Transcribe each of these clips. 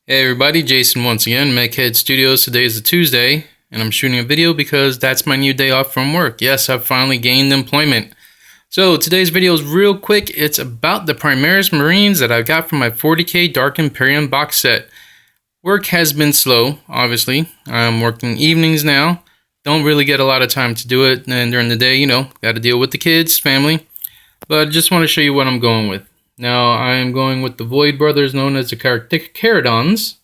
Hey everybody, Jason once again, MechHead Studios. Today is a Tuesday, and I'm shooting a video because that's my new day off from work. Yes, I've finally gained employment. So today's video is real quick. It's about the Primaris Marines that I got from my 40k Dark Imperium box set. Work has been slow, obviously. I'm working evenings now. Don't really get a lot of time to do it, and during the day, got to deal with the kids, family. But I just want to show you what I'm going with. Now, I'm going with the Void Brothers, known as the Carcharodons.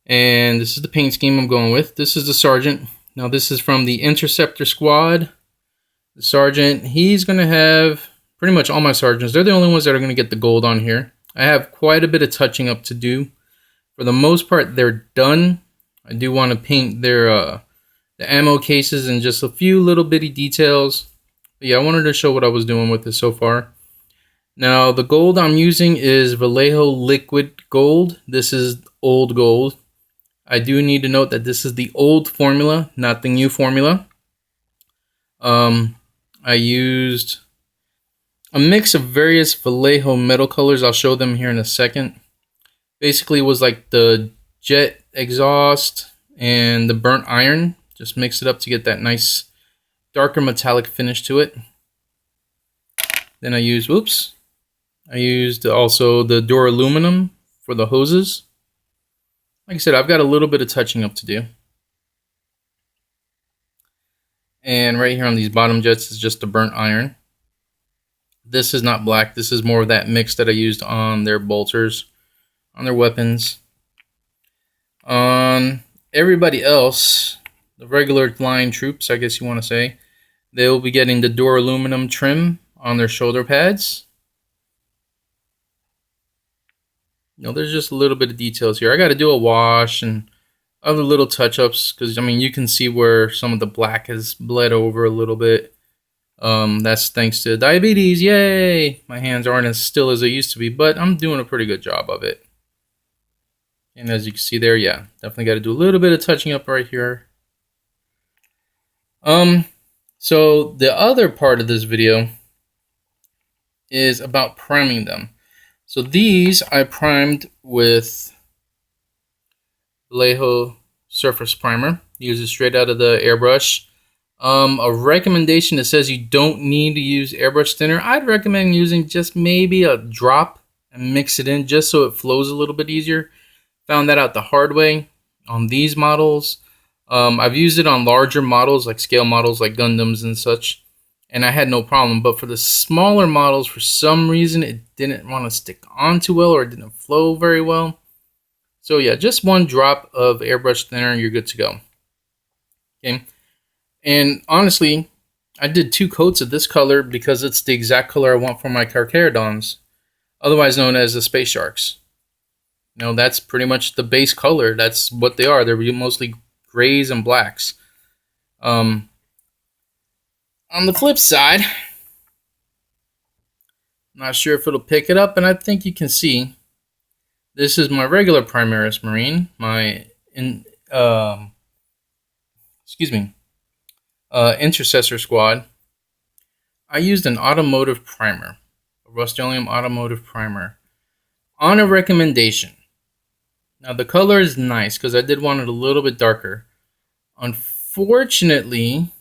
And this is the paint scheme I'm going with. This is the Sergeant. Now, this is from the Interceptor squad. The Sergeant, he's going to have pretty much all my Sergeants. They're the only ones that are going to get the gold on here. I have quite a bit of touching up to do. For the most part, they're done. I do want to paint their the ammo cases and just a few little bitty details. But yeah, I wanted to show what I was doing with this so far. Now, the gold I'm using is Vallejo Liquid Gold. This is old gold. I do need to note that this is the old formula, not the new formula. I used a mix of various Vallejo metal colors. I'll show them here in a second. Basically, it was like the jet exhaust and the burnt iron. Just mix it up to get that nice darker metallic finish to it. Then I used, I used also the duraluminum for the hoses. Like I said, I've got a little bit of touching up to do. And right here on these bottom jets is just the burnt iron. This is not black. This is more of that mix that I used on their bolters, on their weapons. On everybody else, the regular line troops, I guess you want to say, they will be getting the duraluminum trim on their shoulder pads. There's just a little bit of details here. I got to do a wash and other little touch-ups because, I mean, you can see where some of the black has bled over a little bit. That's thanks to diabetes. Yay! My hands aren't as still as they used to be, but I'm doing a pretty good job of it. And as you can see there, yeah, definitely got to do a little bit of touching up right here. So the other part of this video is about priming them. So these I primed with Vallejo Surface Primer. Use it straight out of the airbrush. A recommendation that says you don't need to use airbrush thinner. I'd recommend using just maybe a drop and mix it in just so it flows a little bit easier. Found that out the hard way on these models. I've used it on larger models like scale models like Gundams and such, and I had no problem. But for the smaller models, for some reason, it didn't want to stick on too well or it didn't flow very well. So yeah, just one drop of airbrush thinner and you're good to go. Okay. And honestly, I did 2 coats of this color because it's the exact color I want for my Carcharodons, otherwise known as the Space Sharks. That's pretty much the base color. That's what they are. They're mostly grays and blacks. On the flip side, I'm not sure if it'll pick it up, and I think you can see this is my regular Primaris Marine, my Intercessor squad. I used an automotive primer, a Rust-Oleum automotive primer, on a recommendation. Now the color is nice because I did want it a little bit darker. Unfortunately,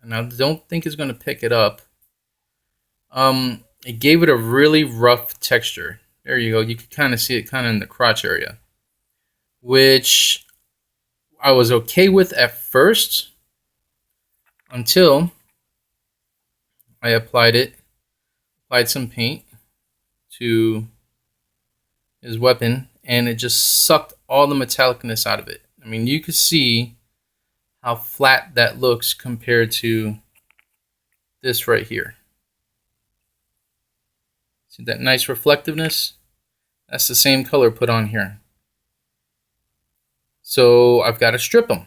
and I don't think it's going to pick it up, it gave it a really rough texture. There you go. You can kind of see it kind of in the crotch area, which I was okay with at first until I applied some paint to his weapon, and it just sucked all the metallicness out of it. I mean, you could see how flat that looks compared to this right here. See that nice reflectiveness? That's the same color put on here. So I've got to strip them.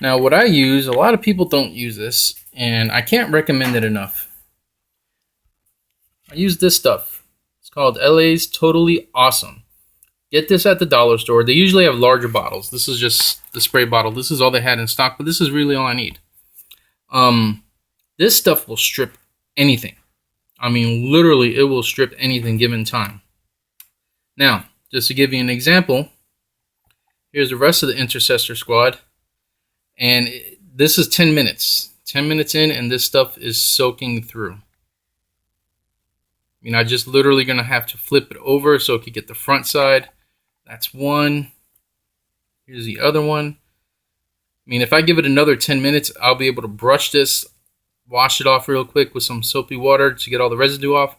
Now what I use, a lot of people don't use this, and I can't recommend it enough. I use this stuff. It's called LA's Totally Awesome. Get this at the dollar store. They usually have larger bottles. This is just the spray bottle. This is all they had in stock, but this is really all I need. This stuff will strip anything. I mean, literally, it will strip anything given time. Now, just to give you an example, here's the rest of the Intercessor squad. And this is 10 minutes. 10 minutes in, and this stuff is soaking through. I mean, I just literally going to have to flip it over so it could get the front side. That's one. Here's the other one. I mean, if I give it another 10 minutes, I'll be able to brush this, wash it off real quick with some soapy water to get all the residue off.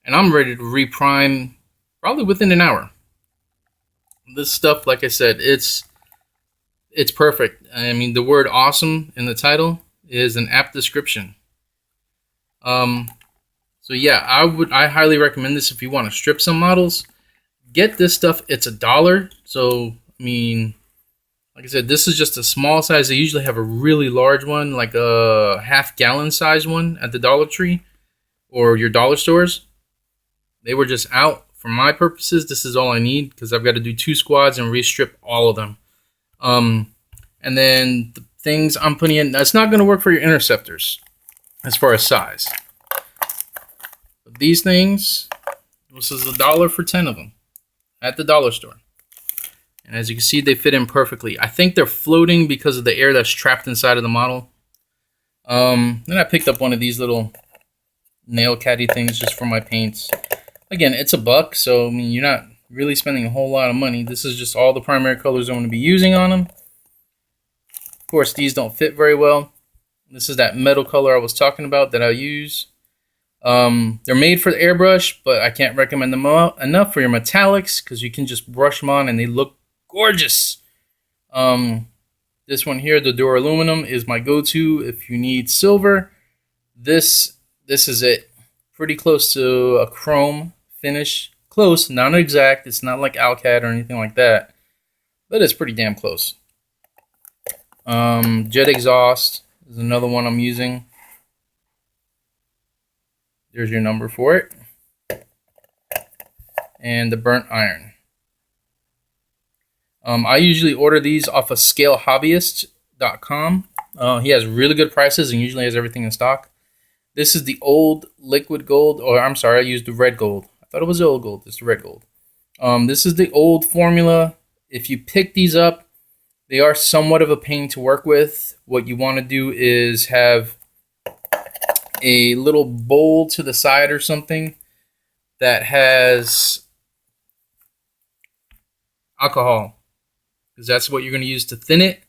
And I'm ready to reprime probably within an hour. This stuff, like I said, it's perfect. I mean, the word awesome in the title is an apt description. So yeah, I highly recommend this if you want to strip some models. Get this stuff. It's $1. So, I mean, like I said, this is just a small size. They usually have a really large one, like a half-gallon size one at the Dollar Tree or your dollar stores. They were just out. For my purposes, this is all I need because I've got to do 2 squads and restrip all of them. And then the things I'm putting in, that's not going to work for your Interceptors as far as size. But these things, this is $1 for 10 of them at the dollar store. And as you can see, they fit in perfectly. I think they're floating because of the air that's trapped inside of the model. Then I picked up one of these little nail caddy things just for my paints. Again, it's $1, so I mean, you're not really spending a whole lot of money. This is just all the primary colors I'm going to be using on them. Of course, these don't fit very well. This is that metal color I was talking about that I use. They're made for the airbrush, but I can't recommend them enough for your metallics because you can just brush them on and they look gorgeous. This one here, the Duraluminum, is my go-to if you need silver. This is it. Pretty close to a chrome finish. Close, not exact. It's not like Alcad or anything like that, but it's pretty damn close. Jet Exhaust is another one I'm using. There's your number for it. And the Burnt Iron. I usually order these off of scalehobbyist.com. He has really good prices and usually has everything in stock. This is the old liquid gold, or I'm sorry, I used the red gold. I thought it was the old gold. It's the red gold. This is the old formula. If you pick these up, they are somewhat of a pain to work with. What you want to do is have a little bowl to the side or something that has alcohol, because that's what you're going to use to thin it,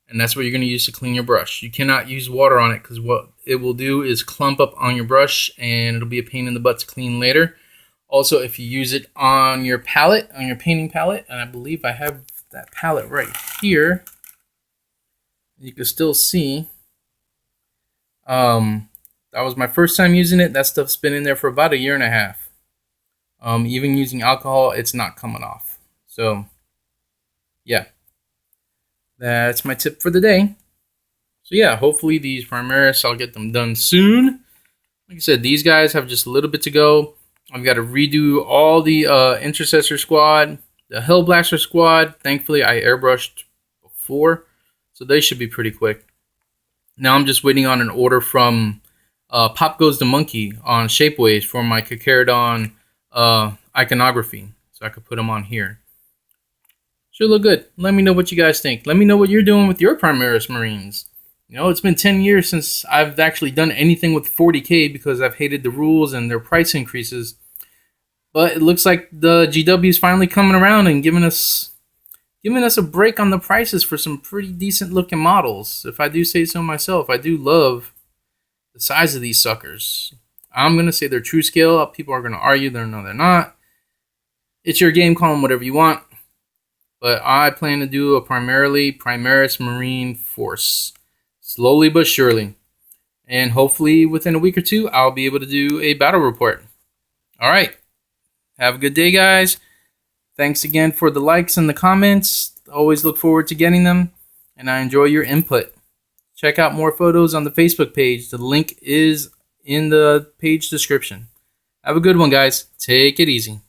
and that's what you're going to use to clean your brush. You cannot use water on it because what it will do is clump up on your brush and it'll be a pain in the butt to clean later. Also, if you use it on your palette, on your painting palette, and I believe I have that palette right here, you can still see that was my first time using it. That stuff's been in there for about 1.5 years. Even using alcohol, it's not coming off. So yeah, that's my tip for the day. So yeah, hopefully these Primaris, I'll get them done soon. Like I said, these guys have just a little bit to go. I've got to redo all the Intercessor squad, the Hellblaster squad. Thankfully, I airbrushed before, so they should be pretty quick. Now I'm just waiting on an order from Pop Goes the Monkey on Shapeways for my Carcharodon iconography, so I could put them on here. Should look good. Let me know what you guys think. Let me know what you're doing with your Primaris Marines. You know, it's been 10 years since I've actually done anything with 40K because I've hated the rules and their price increases. But it looks like the GW is finally coming around and giving us a break on the prices for some pretty decent looking models. If I do say so myself, I do love the size of these suckers. I'm going to say they're true scale. People are going to argue no, they're not. It's your game, call them whatever you want. But I plan to do a Primaris Marine Force. Slowly but surely. And hopefully within a week or two, I'll be able to do a battle report. Alright. Have a good day, guys. Thanks again for the likes and the comments. Always look forward to getting them. And I enjoy your input. Check out more photos on the Facebook page. The link is in the page description. Have a good one, guys. Take it easy.